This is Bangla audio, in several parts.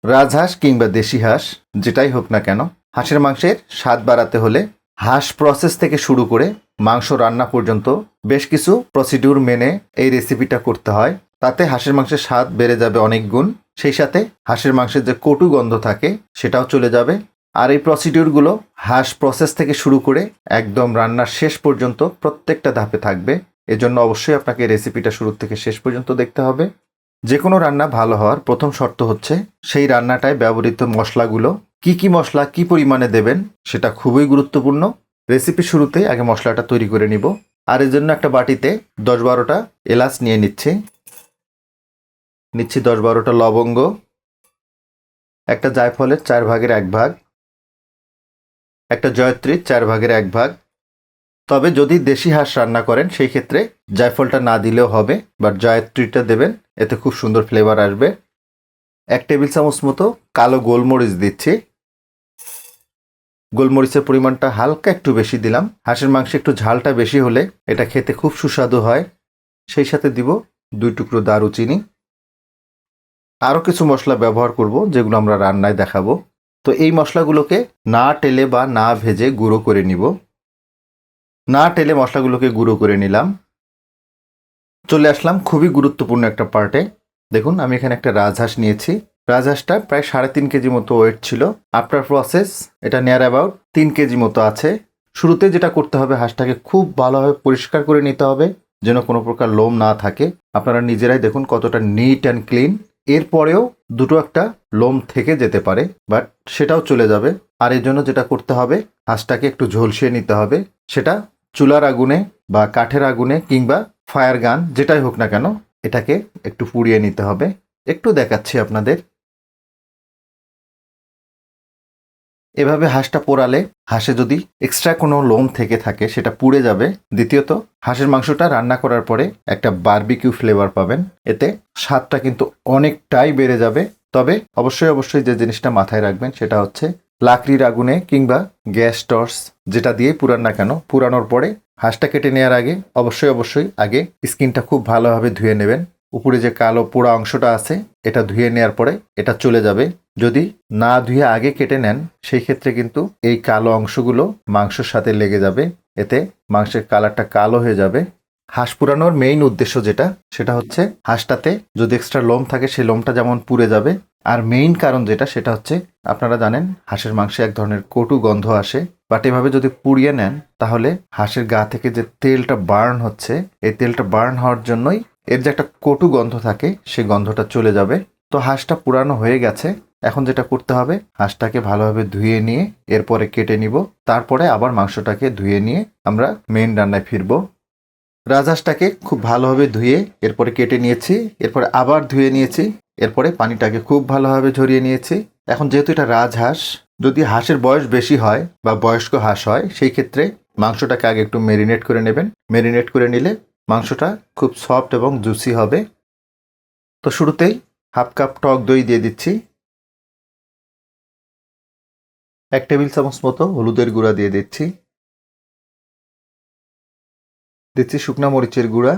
রাজহাঁস কিংবা দেশি হাঁস যেটাই হোক না কেন, হাঁসের মাংসের স্বাদ বাড়াতে হলে হাঁস প্রসেস থেকে শুরু করে মাংস রান্না পর্যন্ত বেশ কিছু প্রসিডিউর মেনে এই রেসিপিটা করতে হয়। তাতে হাঁসের মাংসের স্বাদ বেড়ে যাবে অনেক গুণ। সেই সাথে হাঁসের মাংসের যে কটু গন্ধ থাকে সেটাও চলে যাবে। আর এই প্রসিডিউরগুলো হাঁস প্রসেস থেকে শুরু করে একদম রান্নার শেষ পর্যন্ত প্রত্যেকটা ধাপে থাকবে। এজন্য অবশ্যই আপনাকে রেসিপিটা শুরু থেকে শেষ পর্যন্ত দেখতে হবে। যে কোনো রান্না ভালো হওয়ার প্রথম শর্ত হচ্ছে সেই রান্নাটায় ব্যবহৃত মশলাগুলো কি মশলা কি পরিমাণে দেবেন সেটা খুবই গুরুত্বপূর্ণ। রেসিপি শুরুতে আগে মশলাটা তৈরি করে নিব। আর এর জন্য একটা বাটিতে 10-12টা এলাচ নিয়ে নিচ্ছি 10-12টা লবঙ্গ, একটা জায়ফলের 1/4 ভাগ, একটা জয়ত্রীর 1/4 ভাগ। তবে যদি দেশি হাঁস রান্না করেন সেই ক্ষেত্রে জায়ফলটা না দিলেও হবে, বাট জয়ত্রীটা দেবেন, এতে খুব সুন্দর ফ্লেভার আসবে। 1 টেবিল চামচ মতো কালো গোলমরিচ দিচ্ছি। গোলমরিচের পরিমাণটা হালকা একটু বেশি দিলাম। হাঁসের মাংসে একটু ঝালটা বেশি হলে এটা খেতে খুব সুস্বাদু হয়। সেই সাথে দিব 2 টুকরো দারুচিনি। আরও কিছু মশলা ব্যবহার করব যেগুলো আমরা রান্নায় দেখাবো। তো এই মশলাগুলোকে না টেলে বা না ভেজে গুঁড়ো করে নিব। না টেলে মশলাগুলোকে গুঁড়ো করে নিলাম। চলে আসলাম খুবই গুরুত্বপূর্ণ একটা পার্টে। দেখুন আমি এখানে একটা রাজহাঁস নিয়েছি। রাজহাঁসটা প্রায় 3.5 কেজি মতো ওয়েট ছিল। আফটার প্রসেস এটা নিয়ার অ্যাবাউট 3 কেজি মতো আছে। শুরুতে যেটা করতে হবে, হাঁসটাকে খুব ভালোভাবে পরিষ্কার করে নিতে হবে যেন কোনো প্রকার লোম না থাকে। আপনারা নিজেরাই দেখুন কতটা নিট অ্যান্ড ক্লিন। এরপরেও দুটো একটা লোম থেকে যেতে পারে, বাট সেটাও চলে যাবে। আর এর জন্য যেটা করতে হবে, হাঁসটাকে একটু ঝলসিয়ে নিতে হবে। সেটা চুলার আগুনে বা কাঠের আগুনে কিংবা ফায়ার গান যেটাই হোক না কেন, এটাকে একটু পুড়িয়ে নিতে হবে। একটু দেখাচ্ছি আপনাদের। এভাবে হাঁসটা পোড়ালে হাঁসে যদি এক্সট্রা কোনো লোম থেকে থাকে সেটা পুড়ে যাবে। দ্বিতীয়ত হাঁসের মাংসটা রান্না করার পরে একটা বারবিকিউ ফ্লেভার পাবেন। এতে স্বাদটা কিন্তু অনেকটাই বেড়ে যাবে। তবে অবশ্যই যে জিনিসটা মাথায় রাখবেন সেটা হচ্ছে লাকড়ির আগুনে কিংবা গ্যাস টর্চ যেটা দিয়ে পুরান না কেন, পুরানোর পরে হাঁসটা কেটে নেওয়ার আগে অবশ্যই আগে স্কিনটা খুব ভালোভাবে ধুয়ে নেবেন। উপরে যে কালো পোড়া অংশটা আছে এটা ধুয়ে নেওয়ার পরে এটা চলে যাবে। যদি না ধুয়ে আগে কেটে নেন সেই ক্ষেত্রে কিন্তু এই কালো অংশগুলো মাংসের সাথে লেগে যাবে। এতে মাংসের কালারটা কালো হয়ে যাবে। হাঁস পুরানোর মেইন উদ্দেশ্য যেটা, সেটা হচ্ছে হাঁসটাতে যদি এক্সট্রা লোম থাকে সেই লোমটা যেমন পুড়ে যাবে। আর মেইন কারণ যেটা সেটা হচ্ছে, আপনারা জানেন হাঁসের মাংসে এক ধরনের কটু গন্ধ আসে। বাট এভাবে যদি পুড়িয়ে নেন তাহলে হাঁসের গা থেকে যে তেলটা বার্ন হচ্ছে, এই তেলটা বার্ন হওয়ার জন্যই এর যে একটা কটু গন্ধ থাকে সেই গন্ধটা চলে যাবে। তো হাঁসটা পুরানো হয়ে গেছে। এখন যেটা করতে হবে, হাঁসটাকে ভালোভাবে ধুয়ে নিয়ে এরপরে কেটে নিব। তারপরে আবার মাংসটাকে ধুয়ে নিয়ে আমরা মেইন রান্নায় ফিরবো। রাজহাঁসটাকে খুব ভালোভাবে ধুয়ে এরপরে কেটে নিয়েছি, এরপরে আবার ধুয়ে নিয়েছি, এরপরে পানিটাকে খুব ভালোভাবে ঝরিয়ে নিয়েছি। এখন যেহেতু এটা রাজহাঁস, যদি হাঁসের বয়স বেশি হয় বা বয়স্ক হাঁস হয় সেই ক্ষেত্রে মাংসটাকে আগে একটু মেরিনেট করে নেবেন। মেরিনেট করে নিলে মাংসটা খুব সফট এবং জুসি হবে। তো শুরুতেই 1/2 কাপ টক দই দিয়ে দিচ্ছি। 1 টেবিল চামচ মতো হলুদের গুঁড়া দিয়ে দিচ্ছি। শুকনা মরিচের গুঁড়া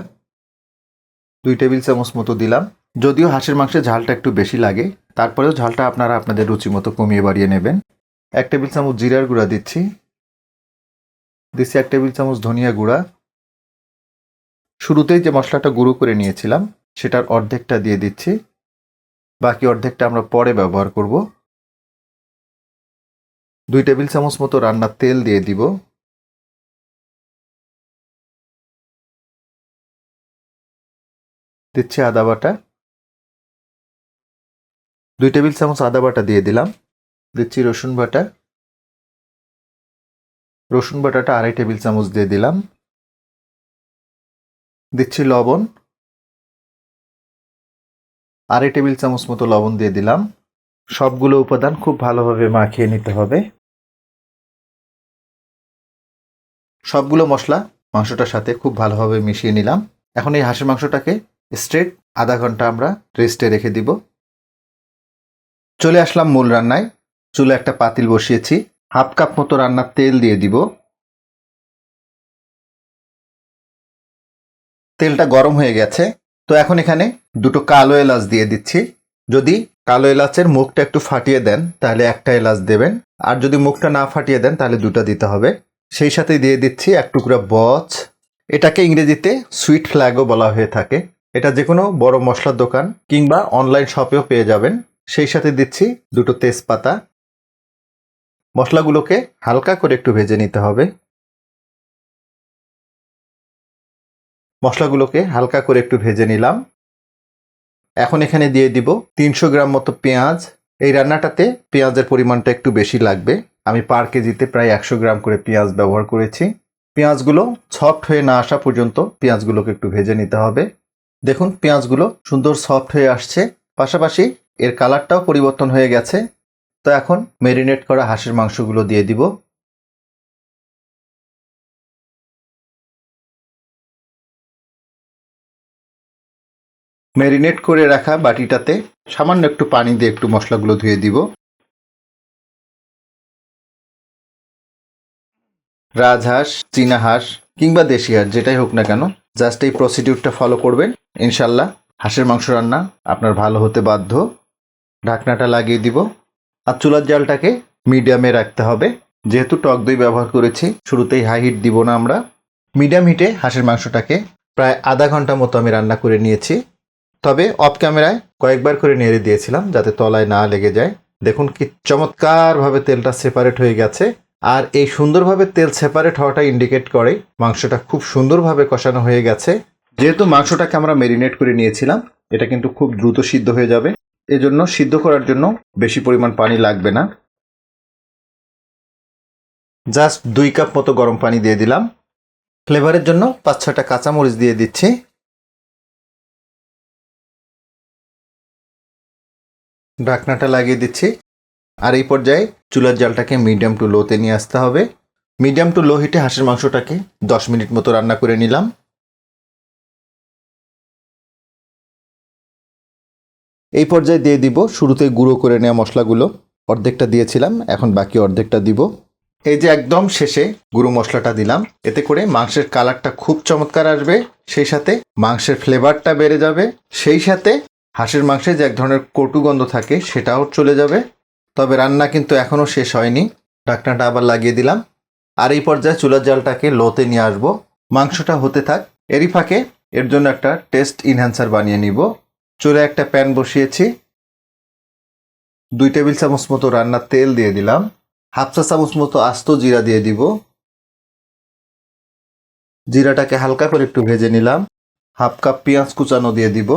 2 টেবিল চামচ মতো দিলাম। যদিও হাঁসের মাংসে ঝালটা একটু বেশি লাগে, তারপরেও ঝালটা আপনারা আপনাদের রুচি মতো কমিয়ে বাড়িয়ে নেবেন। 1 টেবিল চামচ জিরার গুঁড়া দিচ্ছি। 1 টেবিল চামচ ধনিয়া গুঁড়া। শুরুতেই যে মশলাটা গুঁড়ো করে নিয়েছিলাম সেটার অর্ধেকটা দিয়ে দিচ্ছি, বাকি অর্ধেকটা আমরা পরে ব্যবহার করব। 2 টেবিল চামচ মতো রান্নার তেল দিয়ে দিব। দিচ্ছি আদা বাটা। 2 টেবিল চামচ আদা বাটা দিয়ে দিলাম। দিচ্ছি রসুন বাটা। রসুন বাটাটা 2.5 টেবিল চামচ দিয়ে দিলাম। দিচ্ছি লবণ। 2.5 টেবিল চামচ মতো লবণ দিয়ে দিলাম। সবগুলো উপাদান খুব ভালোভাবে মাখিয়ে নিতে হবে। সবগুলো মশলা মাংসটার সাথে খুব ভালোভাবে মিশিয়ে নিলাম। এখন এই হাঁসের মাংসটাকে স্ট্রেট আধা ঘন্টা আমরা রেস্টে রেখে দিব। চলে আসলাম মূল রান্নায়। চুলে একটা পাতিল বসিয়েছি। 1/2 কাপ মতো রান্নার তেল দিয়ে দিব। তেলটা গরম হয়ে গেছে। তো এখন এখানে 2টো কালো এলাচ দিয়ে দিচ্ছি। যদি কালো এলাচের মুখটা একটু ফাটিয়ে দেন তাহলে একটা এলাচ দেবেন, আর যদি মুখটা না ফাটিয়ে দেন তাহলে দুটো দিতে হবে। সেই সাথে দিয়ে দিচ্ছি এক টুকরা বচ, এটাকে ইংরেজিতে সুইট ফ্ল্যাগও বলা হয়ে থাকে। এটা যে কোনো বড় মশলার দোকান কিংবা অনলাইন শপেও পেয়ে যাবেন। সেই সাথে দিচ্ছি দুটো তেজপাতা। মশলাগুলোকে হালকা করে একটু ভেজে নিতে হবে। মশলাগুলোকে হালকা করে একটু ভেজে নিলাম। এখন এখানে দিয়ে দিব 300 গ্রাম মতো পেঁয়াজ। এই রান্নাটাতে পেঁয়াজের পরিমাণটা একটু বেশি লাগবে। আমি পার কেজিতে প্রায় 100 গ্রাম করে পেঁয়াজ ব্যবহার করেছি। পেঁয়াজগুলো সফট হয়ে না আসা পর্যন্ত পেঁয়াজগুলোকে একটু ভেজে নিতে হবে। দেখুন পেঁয়াজগুলো সুন্দর সফট হয়ে আসছে, পাশাপাশি এর কালারটাও পরিবর্তন হয়ে গেছে। তো এখন ম্যারিনেট করা হাঁসের মাংসগুলো দিয়ে দিব। ম্যারিনেট করে রাখা বাটিটাতে সামান্য একটু পানি দিয়ে একটু মশলাগুলো ধুয়ে দিব। রাজহাঁস, চীনা হাঁস কিংবা দেশি হাঁস যেটাই হোক না কেন, জাস্ট এই প্রসিডিউরটা ফলো করবেন, ইনশাল্লাহ হাঁসের মাংস রান্না আপনার ভালো হতে বাধ্য। ঢাকনাটা লাগিয়ে দিব, আর চুলার জালটাকে মিডিয়ামে রাখতে হবে। যেহেতু টক দই ব্যবহার করেছি, শুরুতেই হাই হিট দিব না আমরা। মিডিয়াম হিটে হাঁসের মাংসটাকে প্রায় আধা ঘন্টা মতো আমি রান্না করে নিয়েছি। তবে অফ ক্যামেরায় কয়েকবার করে নেড়ে দিয়েছিলাম যাতে তলায় না লেগে যায়। দেখুন কি চমৎকারভাবে তেলটা সেপারেট হয়ে গেছে, আর এই সুন্দরভাবে তেল সেপারেট হওয়াটা ইন্ডিকেট করে মাংসটা খুব সুন্দরভাবে কষানো হয়ে গেছে। যেহেতু মাংসটাকে আমরা ম্যারিনেট করে নিয়েছিলাম, এটা কিন্তু খুব দ্রুত সিদ্ধ হয়ে যাবে। এজন্য সিদ্ধ করার জন্য বেশি পরিমাণ পানি লাগবে না। জাস্ট 2 কাপ মতো গরম পানি দিয়ে দিলাম। ফ্লেভারের জন্য 5-6টা কাঁচামরিচ দিয়ে দিচ্ছি। ঢাকনাটা লাগিয়ে দিচ্ছি, আর এই পর্যায়ে চুলার জালটাকে মিডিয়াম টু লোতে নিয়ে আসতে হবে। মিডিয়াম টু লো হিটে হাঁসের মাংসটাকে 10 মিনিট মতো রান্না করে নিলাম। এই পর্যায়ে দিয়ে দিব শুরুতে গুঁড়ো করে নেওয়া মশলাগুলো। অর্ধেকটা দিয়েছিলাম, এখন বাকি অর্ধেকটা দিব। এই যে একদম শেষে গুঁড়ো মশলাটা দিলাম, এতে করে মাংসের কালারটা খুব চমৎকার আসবে, সেই সাথে মাংসের ফ্লেভারটা বেড়ে যাবে, সেই সাথে হাঁসের মাংসে যে এক ধরনের কটু গন্ধ থাকে সেটাও চলে যাবে। তবে রান্না কিন্তু এখনও শেষ হয়নি। ঢাকনাটা আবার লাগিয়ে দিলাম, আর এই পর্যায়ে চুলার জালটাকে লোতে নিয়ে আসবো। মাংসটা হতে থাক, এরই ফাঁকে এর জন্য একটা টেস্ট ইনহ্যান্সার বানিয়ে নিব। চুলে একটা প্যান বসিয়েছি, 2 টেবিল চামচ মতো রান্নার তেল দিয়ে দিলাম। হাফ চা চামচ মতো আস্ত জিরা দিয়ে দিব। জিরাটাকে হালকা করে একটু ভেজে নিলাম। হাফ কাপ পেঁয়াজ কুচানো দিয়ে দিব।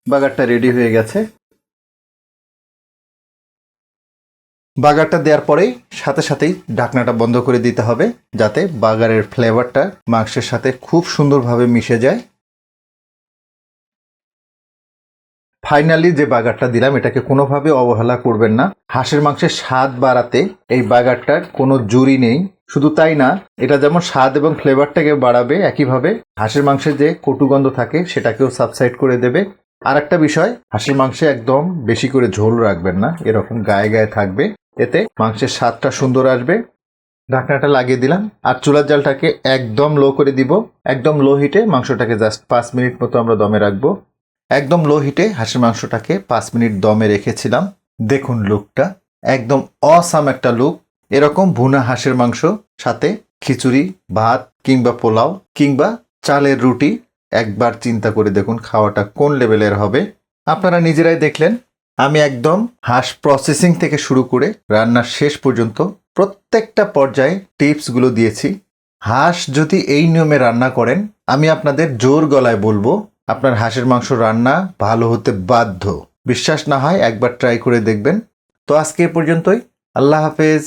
বাগারটা রেডি হয়ে গেছে। বাগারটা দেওয়ার পরেই সাথে সাথেই ঢাকনাটা বন্ধ করে দিতে হবে, যাতে বাগারের ফ্লেভারটা মাংসের সাথে খুব সুন্দরভাবে মিশে যায়। ফাইনালি যে বাগারটা দিলাম এটাকে কোনোভাবে অবহেলা করবেন না। হাঁসের মাংসের স্বাদ বাড়াতে এই বাগারটার কোনো জুড়ি নেই। শুধু তাই না, এটা যেমন স্বাদ এবং ফ্লেভারটাকে বাড়াবে, একইভাবে হাঁসের মাংসের যে কটুগন্ধ থাকে সেটাকেও সাবসাইড করে দেবে। আর একটা বিষয়, হাঁসের মাংসে একদম বেশি করে ঝোল রাখবেন না, এরকম গায়ে গায়ে থাকবে, এতে মাংসের স্বাদটা সুন্দর আসবে। ঢাকনাটা লাগিয়ে দিলাম, আর চুলার জালটাকে একদম লো করে দিব। একদম লো হিটে মাংসটাকে জাস্ট 5 মিনিট মতো আমরা দমে রাখবো। একদম লো হিটে হাঁসের মাংসটাকে 5 মিনিট দমে রেখেছিলাম। দেখুন লুকটা, একদম অসাম একটা লুক। এরকম ভুনা হাঁসের মাংস সাথে খিচুড়ি, ভাত কিংবা পোলাও কিংবা চালের রুটি, একবার চিন্তা করে দেখুন খাওয়াটা কোন লেভেলের হবে। আপনারা নিজেরাই দেখলেন, আমি একদম হাঁস প্রসেসিং থেকে শুরু করে রান্নার শেষ পর্যন্ত প্রত্যেকটা পর্যায়ে টিপসগুলো দিয়েছি। হাঁস যদি এই নিয়মে রান্না করেন, আমি আপনাদের জোর গলায় বলবো আপনার হাঁসের মাংস রান্না ভালো হতে বাধ্য। বিশ্বাস না হয় একবার ট্রাই করে দেখবেন। তো আজকে এ পর্যন্তই। আল্লাহ হাফেজ।